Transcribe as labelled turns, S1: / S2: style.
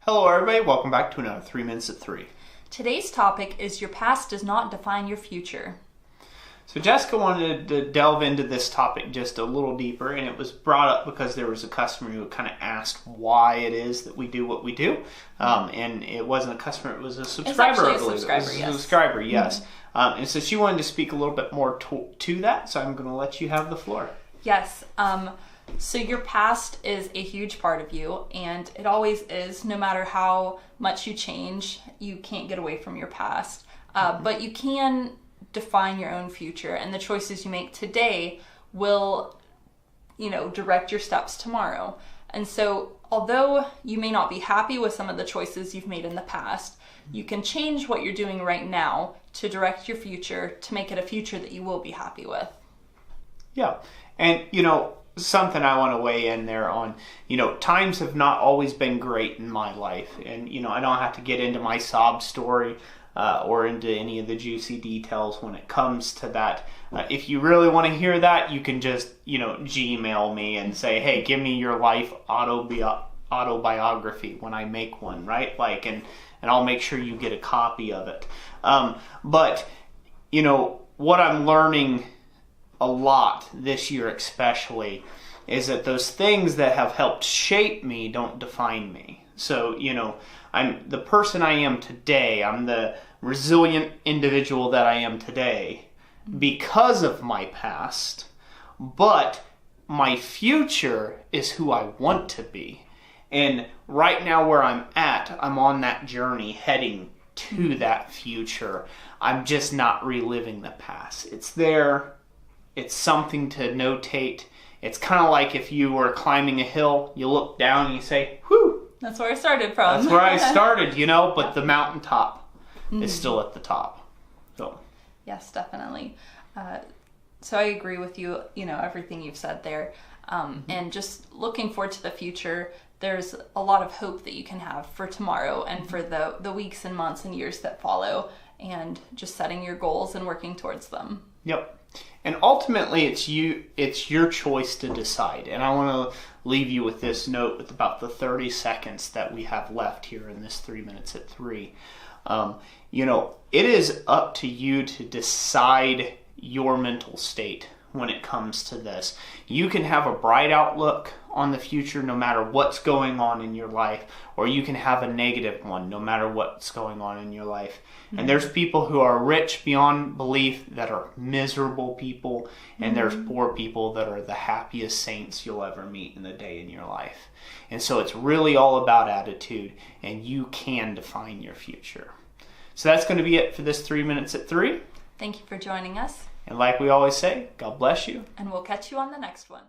S1: Hello everybody, welcome back to another 3 Minutes at 3.
S2: Today's topic is your past does not define your future.
S1: So Jessica wanted to delve into this topic just a little deeper, and it was brought up because there was a customer who kind of asked why it is that we do what we do. And it wasn't a customer, it was a subscriber.
S2: It's actually a subscriber, yes.
S1: A subscriber, yes. And so she wanted to speak a little bit more to that, so I'm going to let you have the floor.
S2: Yes. So your past is a huge part of you, and it always is. No matter how much you change, you can't get away from your past. But you can define your own future, and the choices you make today will, direct your steps tomorrow. And so although you may not be happy with some of the choices you've made in the past, you can change what you're doing right now to direct your future, to make it a future that you will be happy with.
S1: Yeah. And, something I want to weigh in there on, times have not always been great in my life. And, I don't have to get into my sob story or into any of the juicy details when it comes to that. If you really want to hear that, you can just, Gmail me and say, hey, give me your life autobiography when I make one, right? And I'll make sure you get a copy of it. But, what I'm learning a lot this year especially is that those things that have helped shape me don't define me. So, I'm the person I am today. I'm the resilient individual that I am today because of my past, but my future is who I want to be. And right now where I'm at, I'm on that journey heading to that future. I'm just not reliving the past. It's there. It's something to notate. It's kind of like if you were climbing a hill, you look down and you say, whew.
S2: That's where I started from.
S1: That's where I started, but the mountaintop is still at the top. So.
S2: Yes, definitely. So I agree with you, everything you've said there. And just looking forward to the future, there's a lot of hope that you can have for tomorrow and for the weeks and months and years that follow, and just setting your goals and working towards them.
S1: Yep. And ultimately, it's your choice to decide. And I want to leave you with this note with about the 30 seconds that we have left here in this 3 Minutes at 3. It is up to you to decide your mental state when it comes to this. You can have a bright outlook on the future no matter what's going on in your life, or you can have a negative one no matter what's going on in your life. Mm-hmm. And there's people who are rich beyond belief that are miserable people, and there's poor people that are the happiest saints you'll ever meet in a day in your life. And so it's really all about attitude, and you can define your future. So that's going to be it for this 3 Minutes at 3.
S2: Thank you for joining us.
S1: And like we always say, God bless you.
S2: And we'll catch you on the next one.